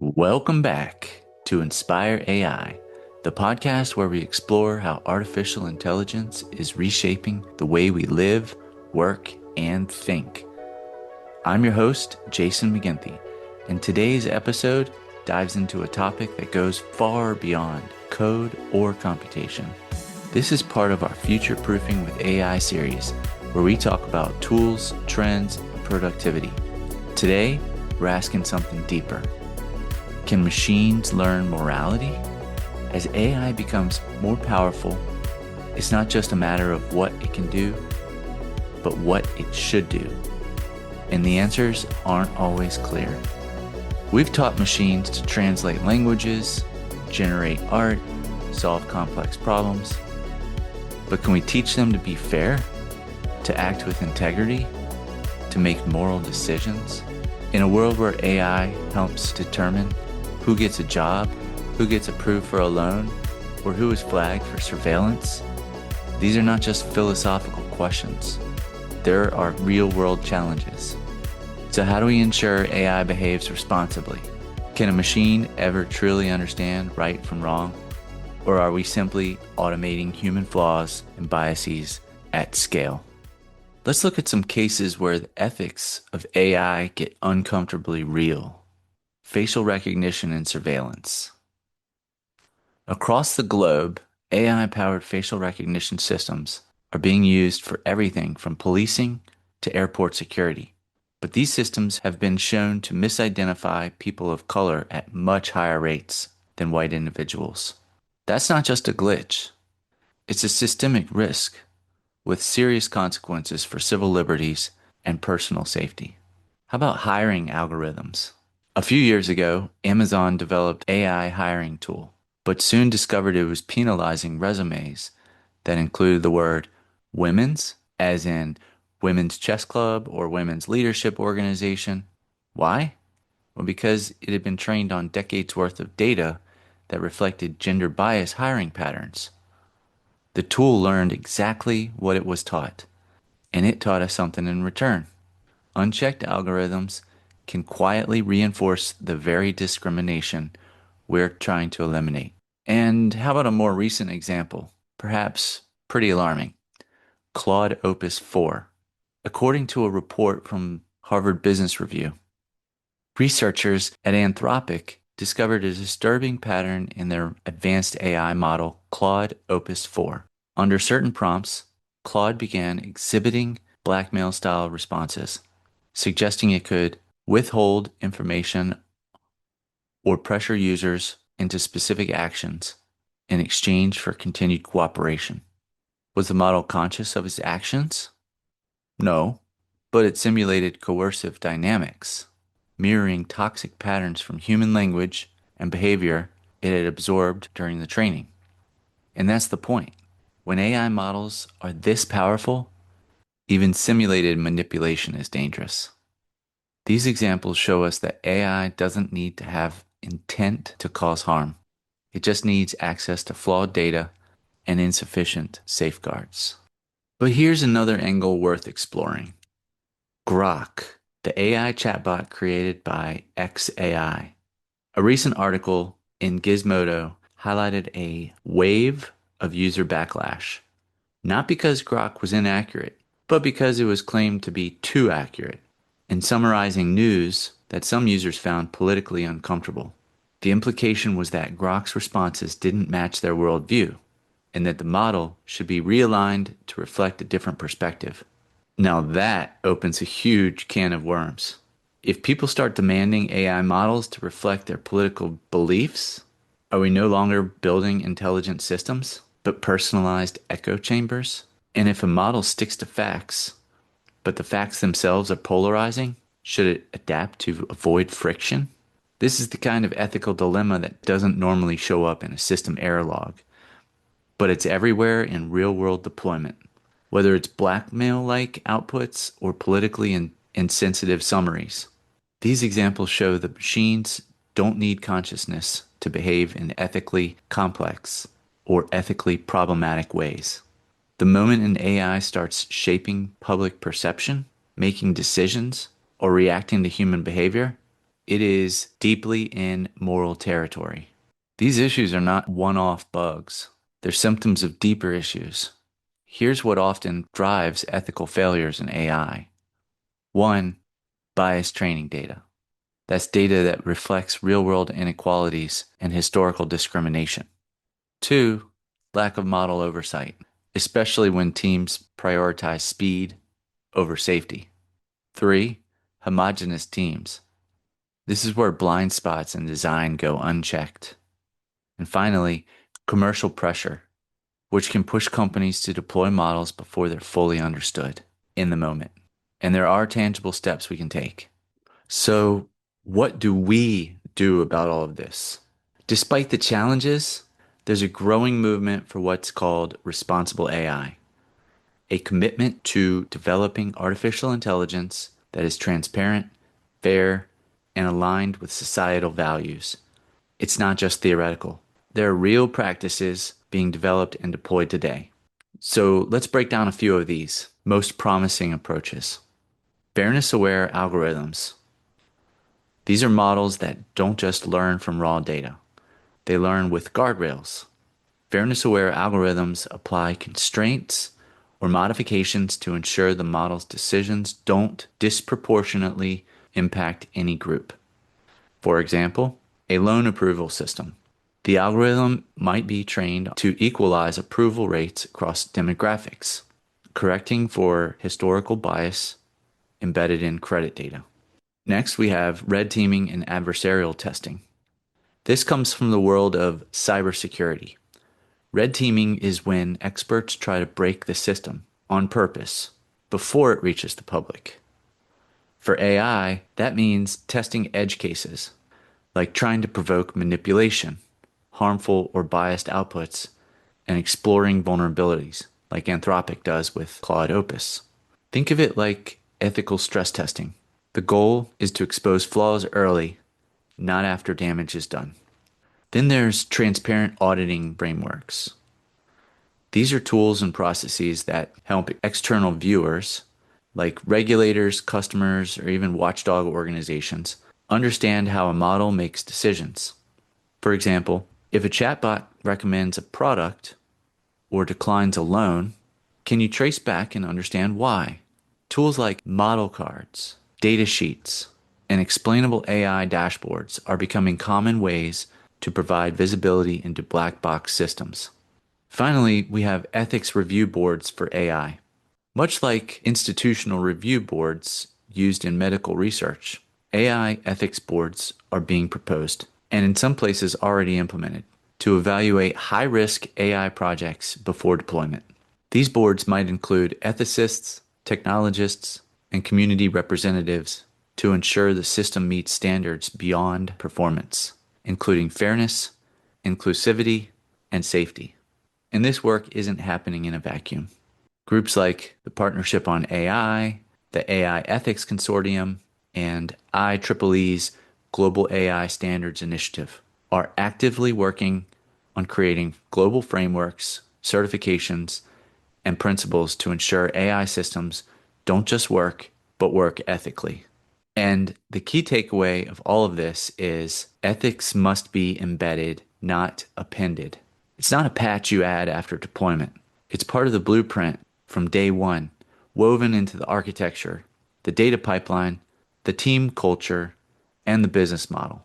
Welcome back to Inspire AI, the podcast where we explore how artificial intelligence is reshaping the way we live, work, and think. I'm your host, Jason McGinty, and today's episode dives into a topic that goes far beyond code or computation. This is part of our Future Proofing with AI series, where we talk about tools, trends, and productivity. Today, we're asking something deeper. Can machines learn morality? As AI becomes more powerful, it's not just a matter of what it can do, but what it should do. And the answers aren't always clear. We've taught machines to translate languages, generate art, solve complex problems. But can we teach them to be fair, to act with integrity, to make moral decisions? In a world where AI helps determine who gets a job, who gets approved for a loan, or who is flagged for surveillance, these are not just philosophical questions. There are real-world challenges. So how do we ensure AI behaves responsibly? Can a machine ever truly understand right from wrong? Or are we simply automating human flaws and biases at scale? Let's look at some cases where the ethics of AI get uncomfortably real. Facial recognition and surveillance. Across the globe, AI-powered facial recognition systems are being used for everything from policing to airport security. But these systems have been shown to misidentify people of color at much higher rates than white individuals. That's not just a glitch. It's a systemic risk with serious consequences for civil liberties and personal safety. How about hiring algorithms? A few years ago, Amazon developed an AI hiring tool, but soon discovered it was penalizing resumes that included the word women's, as in women's chess club or women's leadership organization. Why? Well, because it had been trained on decades worth of data that reflected gender bias hiring patterns. The tool learned exactly what it was taught, and it taught us something in return. Unchecked algorithms can quietly reinforce the very discrimination we're trying to eliminate. And how about a more recent example? Perhaps pretty alarming. Claude Opus 4. According to a report from Harvard Business Review, researchers at Anthropic discovered a disturbing pattern in their advanced AI model, Claude Opus 4. Under certain prompts, Claude began exhibiting blackmail-style responses, suggesting it could withhold information or pressure users into specific actions in exchange for continued cooperation. Was the model conscious of its actions? No, but it simulated coercive dynamics, mirroring toxic patterns from human language and behavior it had absorbed during the training. And that's the point. When AI models are this powerful, even simulated manipulation is dangerous. These examples show us that AI doesn't need to have intent to cause harm. It just needs access to flawed data and insufficient safeguards. But here's another angle worth exploring. Grok, the AI chatbot created by xAI. A recent article in Gizmodo highlighted a wave of user backlash, not because Grok was inaccurate, but because it was claimed to be too accurate in summarizing news that some users found politically uncomfortable. The implication was that Grok's responses didn't match their worldview, and that the model should be realigned to reflect a different perspective. Now that opens a huge can of worms. If people start demanding AI models to reflect their political beliefs, are we no longer building intelligent systems, but personalized echo chambers? And if a model sticks to facts, but the facts themselves are polarizing, should it adapt to avoid friction? This is the kind of ethical dilemma that doesn't normally show up in a system error log, but it's everywhere in real-world deployment, whether it's blackmail-like outputs or politically insensitive summaries. These examples show that machines don't need consciousness to behave in ethically complex or ethically problematic ways. The moment an AI starts shaping public perception, making decisions, or reacting to human behavior, It is deeply in moral territory. These issues are not one-off bugs. They're symptoms of deeper issues. Here's what often drives ethical failures in AI. 1. Biased training data. That's data that reflects real-world inequalities and historical discrimination. 2. Lack of model oversight, especially when teams prioritize speed over safety. 3. Homogeneous teams. This is where blind spots in design go unchecked. And finally, commercial pressure, which can push companies to deploy models before they're fully understood in the moment. And there are tangible steps we can take. So, what do we do about all of this? Despite the challenges, there's a growing movement for what's called responsible AI, a commitment to developing artificial intelligence that is transparent, fair, and aligned with societal values. It's not just theoretical. There are real practices being developed and deployed today. So let's break down a few of these most promising approaches. Fairness-aware algorithms. These are models that don't just learn from raw data. They learn with guardrails. Fairness-aware algorithms apply constraints or modifications to ensure the model's decisions don't disproportionately impact any group. For example, a loan approval system. The algorithm might be trained to equalize approval rates across demographics, correcting for historical bias embedded in credit data. Next, we have red teaming and adversarial testing. This comes from the world of cybersecurity. Red teaming is when experts try to break the system on purpose before it reaches the public. For AI, that means testing edge cases, like trying to provoke manipulation, harmful or biased outputs, and exploring vulnerabilities, like Anthropic does with Claude Opus. Think of it like ethical stress testing. The goal is to expose flaws early, not after damage is done. Then there's transparent auditing frameworks. These are tools and processes that help external viewers, like regulators, customers, or even watchdog organizations, understand how a model makes decisions. For example, if a chatbot recommends a product or declines a loan, can you trace back and understand why? Tools like model cards, data sheets, and explainable AI dashboards are becoming common ways to provide visibility into black box systems. Finally, we have ethics review boards for AI. Much like institutional review boards used in medical research, AI ethics boards are being proposed, and in some places already implemented, to evaluate high-risk AI projects before deployment. These boards might include ethicists, technologists, and community representatives to ensure the system meets standards beyond performance, including fairness, inclusivity, and safety. And this work isn't happening in a vacuum. Groups like the Partnership on AI, the AI Ethics Consortium, and IEEE's Global AI Standards Initiative are actively working on creating global frameworks, certifications, and principles to ensure AI systems don't just work, but work ethically. And the key takeaway of all of this is ethics must be embedded, not appended. It's not a patch you add after deployment. It's part of the blueprint from day one, woven into the architecture, the data pipeline, the team culture, and the business model.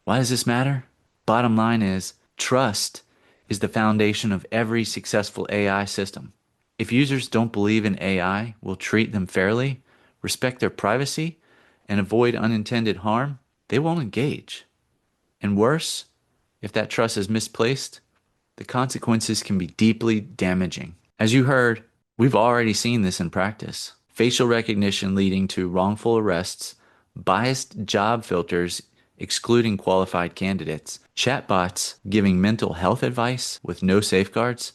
Why does this matter? Bottom line is, trust is the foundation of every successful AI system. If users don't believe an AI will treat them fairly, respect their privacy, and avoid unintended harm, they won't engage. And worse, if that trust is misplaced, the consequences can be deeply damaging. As you heard, we've already seen this in practice. Facial recognition leading to wrongful arrests, biased job filters excluding qualified candidates, chatbots giving mental health advice with no safeguards,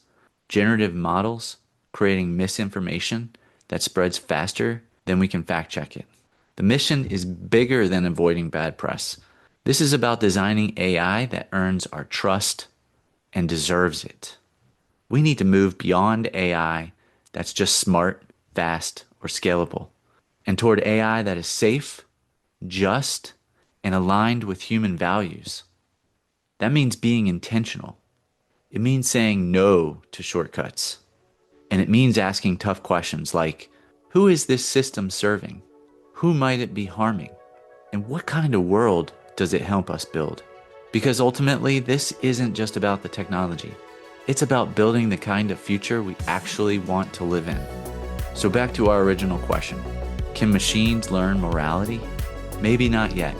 generative models creating misinformation that spreads faster than we can fact check it. The mission is bigger than avoiding bad press. This is about designing AI that earns our trust and deserves it. We need to move beyond AI that's just smart, fast, or scalable, and toward AI that is safe, just, and aligned with human values. That means being intentional. It means saying no to shortcuts. And it means asking tough questions like, who is this system serving? Who might it be harming? And what kind of world does it help us build? Because ultimately, this isn't just about the technology. It's about building the kind of future we actually want to live in. So back to our original question. Can machines learn morality? Maybe not yet.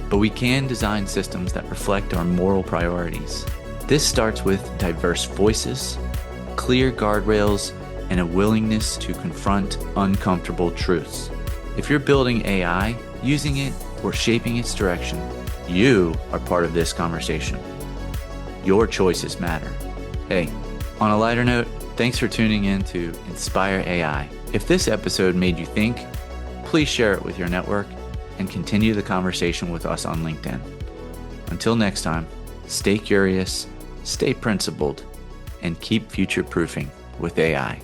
But we can design systems that reflect our moral priorities. This starts with diverse voices, clear guardrails, and a willingness to confront uncomfortable truths. If you're building AI, using it, or shaping its direction, you are part of this conversation. Your choices matter. Hey, on a lighter note, thanks for tuning in to Inspire AI. If this episode made you think, please share it with your network and continue the conversation with us on LinkedIn. Until next time, stay curious, stay principled, and keep future-proofing with AI.